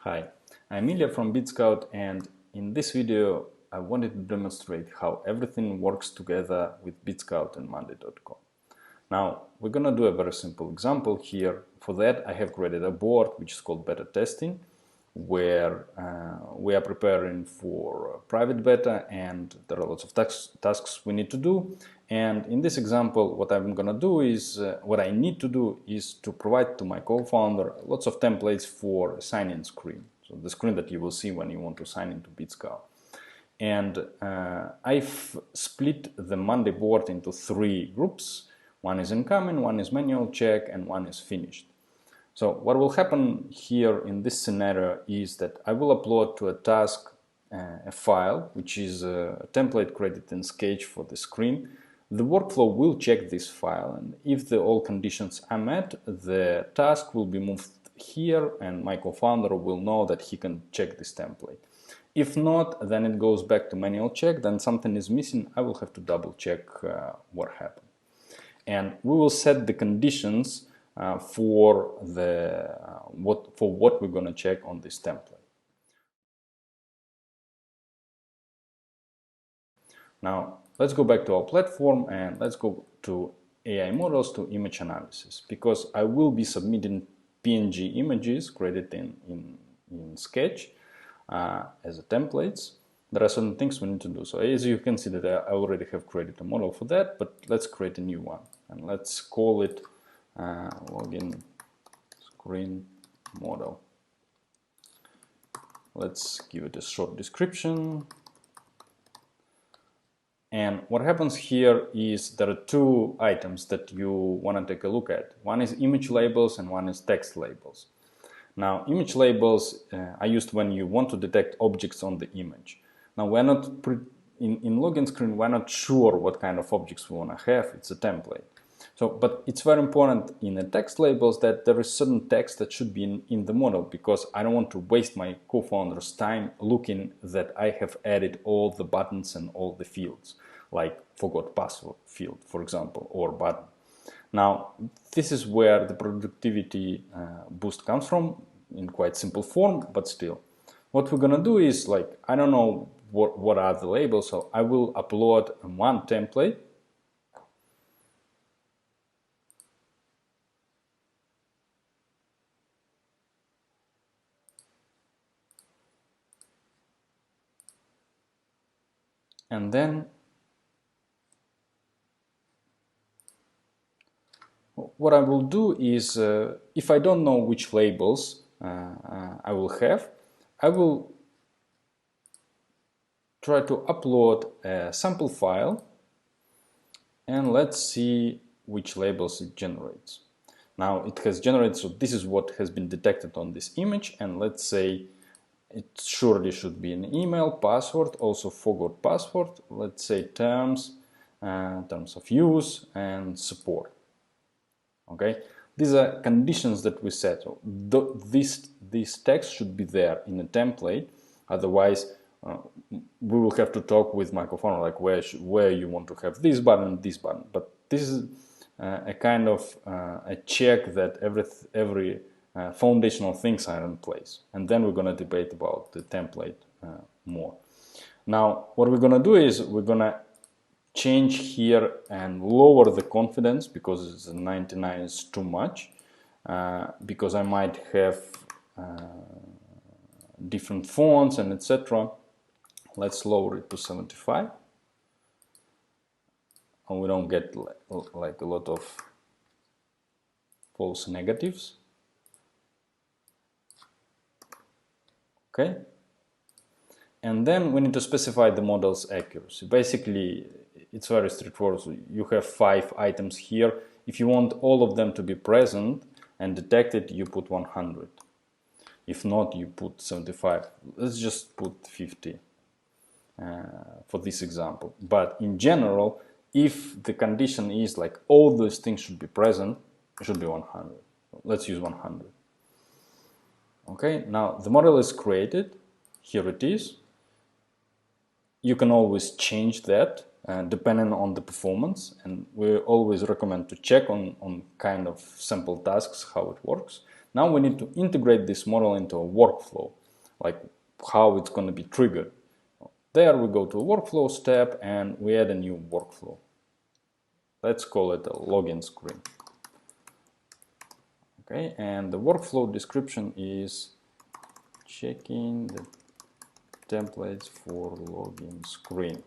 Hi, I'm Ilya from Bitskout, and in this video I wanted to demonstrate how everything works together with Bitskout and Monday.com. Now we're gonna do a very simple example here. For that I have created a board which is called beta testing, where we are preparing for private beta and there are lots of tasks we need to do. And in this example, what I'm gonna do is, what I need to do is to provide to my co-founder lots of templates for a sign-in screen. So the screen that you will see when you want to sign into Bitskout. And I've split the Monday board into 3 groups. One is incoming, one is manual check, and one is finished. So what will happen here in this scenario is that I will upload to a task a file, which is a template created in Sketch for the screen. The workflow will check this file, and if all conditions are met, the task will be moved here, and my co-founder will know that he can check this template. If not, then it goes back to manual check, then something is missing, I will have to double check what happened. And we will set the conditions for what we're going to check on this template. Now let's go back to our platform and let's go to AI models to image analysis, because I will be submitting PNG images created in Sketch as a templates. There are certain things we need to do. So as you can see that I already have created a model for that, but let's create a new one and let's call it login screen model. Let's give it a short description. And what happens here is there are 2 items that you want to take a look at. One is image labels and one is text labels. Now, image labels are used when you want to detect objects on the image. Now, we're not in login screen, we're not sure what kind of objects we want to have. It's a template. So, but it's very important in the text labels that there is certain text that should be in the model, because I don't want to waste my co-founder's time looking that I have added all the buttons and all the fields, like forgot password field, for example, or button. Now, this is where the productivity boost comes from in quite simple form, but still. What we're gonna do is, like, I don't know what are the labels, so I will upload one template. And then what I will do is, if I don't know which labels I will have, I will try to upload a sample file and let's see which labels it generates. Now it has generated, so this is what has been detected on this image, and let's say it surely should be an email, password, also forgot password, let's say terms of use and support. Okay, these are conditions that we set. So this text should be there in a template, otherwise we will have to talk with my co-founder, like where you want to have this button, but this is a kind of a check that every foundational things are in place, and then we're going to debate about the template more. Now what we're going to do is we're going to change here and lower the confidence, because 99 is too much, because I might have different fonts and etc. Let's lower it to 75, and we don't get like a lot of false negatives. Okay, and then we need to specify the model's accuracy. Basically, it's very straightforward. So you have 5 items here. If you want all of them to be present and detected, you put 100. If not, you put 75. Let's just put 50 for this example. But in general, if the condition is like all those things should be present, it should be 100. Let's use 100. Okay, now the model is created. Here it is. You can always change that depending on the performance, and we always recommend to check on kind of sample tasks how it works. Now we need to integrate this model into a workflow, like how it's going to be triggered. There we go to a workflow step and we add a new workflow. Let's call it a login screen. Okay, and the workflow description is checking the templates for login screen.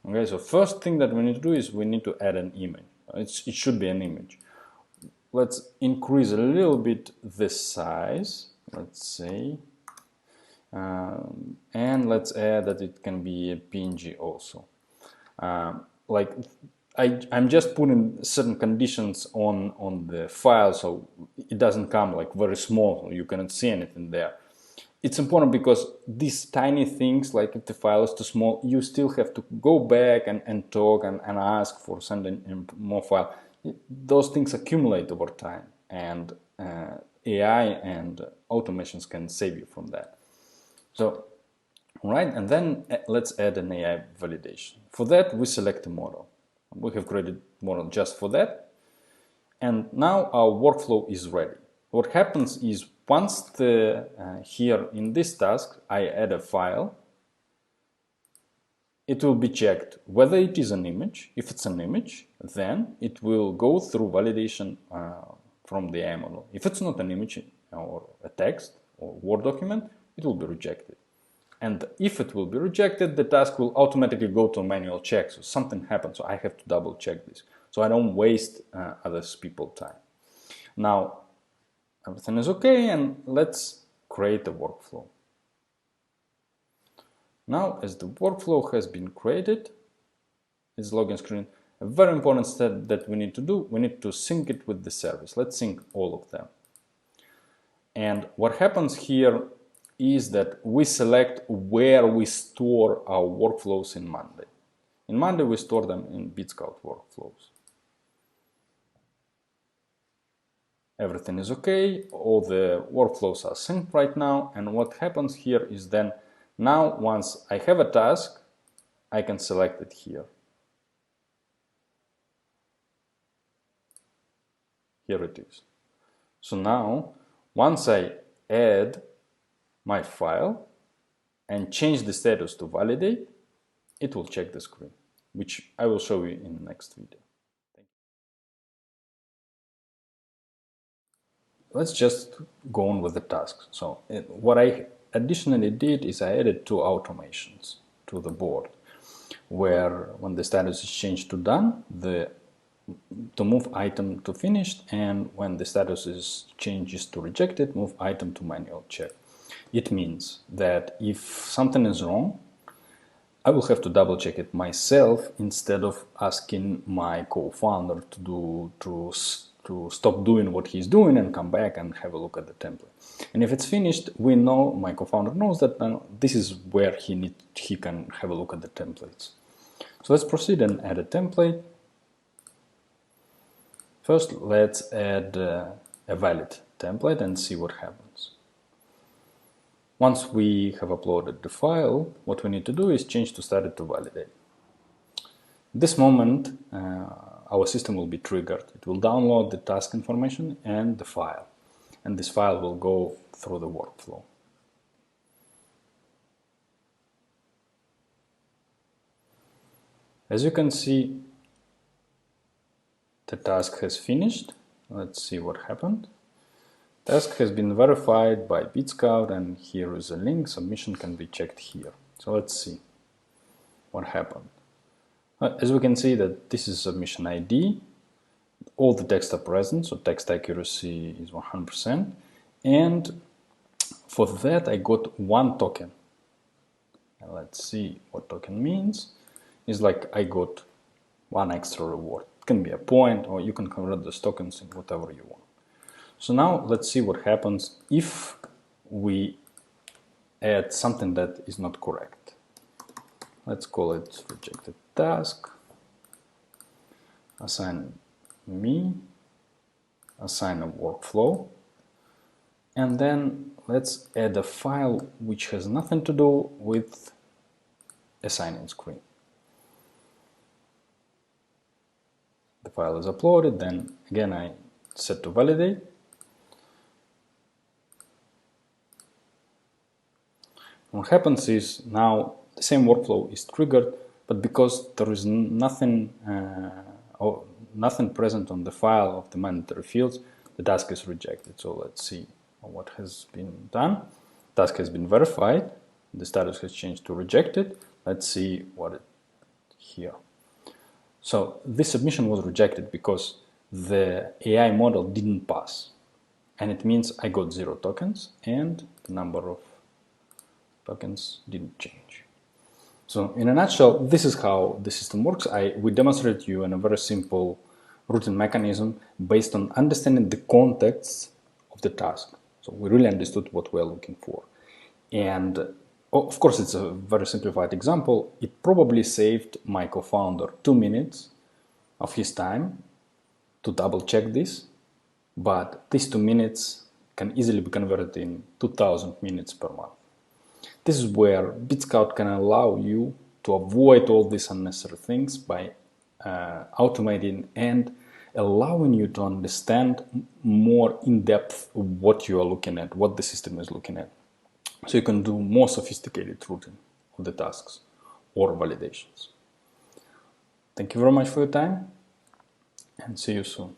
Okay, so first thing that we need to do is we need to add an image. It should be an image. Let's increase a little bit the size, let's say, and let's add that it can be a PNG also. Like I'm just putting certain conditions on the file, so it doesn't come like very small, you cannot see anything there. It's important because these tiny things, like if the file is too small, you still have to go back and talk and ask for sending in more file. Those things accumulate over time, and AI and automations can save you from that. So, right, and then let's add an AI validation. For that, we select a model. We have created a model just for that. And now our workflow is ready. What happens is once here in this task, I add a file, it will be checked whether it is an image. If it's an image, then it will go through validation from the AI model. If it's not an image or a text or Word document, it will be rejected. And if it will be rejected, the task will automatically go to a manual check. So something happens, so I have to double check this. So I don't waste other people's time. Now, everything is okay, and let's create a workflow. Now, as the workflow has been created, this login screen, a very important step that we need to do, we need to sync it with the service. Let's sync all of them. And what happens here is that we select where we store our workflows in Monday. In Monday, we store them in Bitskout workflows. Everything is okay, all the workflows are synced right now, and what happens here is then, now once I have a task, I can select it here. Here it is. So now, once I add my file and change the status to validate, it will check the screen, which I will show you in the next video. Let's just go on with the tasks. So what I additionally did is I added 2 automations to the board, where when the status is changed to done, to move item to finished, and when the status is changes to rejected, move item to manual check. It means that if something is wrong, I will have to double check it myself instead of asking my co-founder to stop doing what he's doing and come back and have a look at the template. And if it's finished, we know, my co-founder knows that this is where he can have a look at the templates. So let's proceed and add a template. First, let's add a valid template and see what happens. Once we have uploaded the file, what we need to do is change to started to validate. At this moment, our system will be triggered. It will download the task information and the file, and this file will go through the workflow. As you can see, the task has finished. Let's see what happened. Task has been verified by Bitskout, and here is a link. Submission can be checked here. So let's see what happened. As we can see that this is submission ID. All the text are present, so text accuracy is 100%. And for that, I got 1 token. And let's see what token means. It's like I got 1 extra reward. It can be a point, or you can convert those tokens in whatever you want. So now let's see what happens if we add something that is not correct. Let's call it rejected task, assign me, assign a workflow, and then let's add a file which has nothing to do with assigning screen. The file is uploaded, then again I set to validate. What happens is now the same workflow is triggered, but because there is nothing or nothing present on the file of the mandatory fields, the task is rejected. So let's see what has been done. Task has been verified. The status has changed to rejected. Let's see what it here. So this submission was rejected because the AI model didn't pass. And it means I got 0 tokens and the number of tokens didn't change. So in a nutshell, this is how the system works. We demonstrated you in a very simple routing mechanism based on understanding the context of the task. So we really understood what we're looking for. And of course, it's a very simplified example. It probably saved my co-founder 2 minutes of his time to double check this, but these 2 minutes can easily be converted in 2000 minutes per month. This is where Bitskout can allow you to avoid all these unnecessary things by automating and allowing you to understand more in depth what you are looking at, what the system is looking at. So you can do more sophisticated routing of the tasks or validations. Thank you very much for your time and see you soon.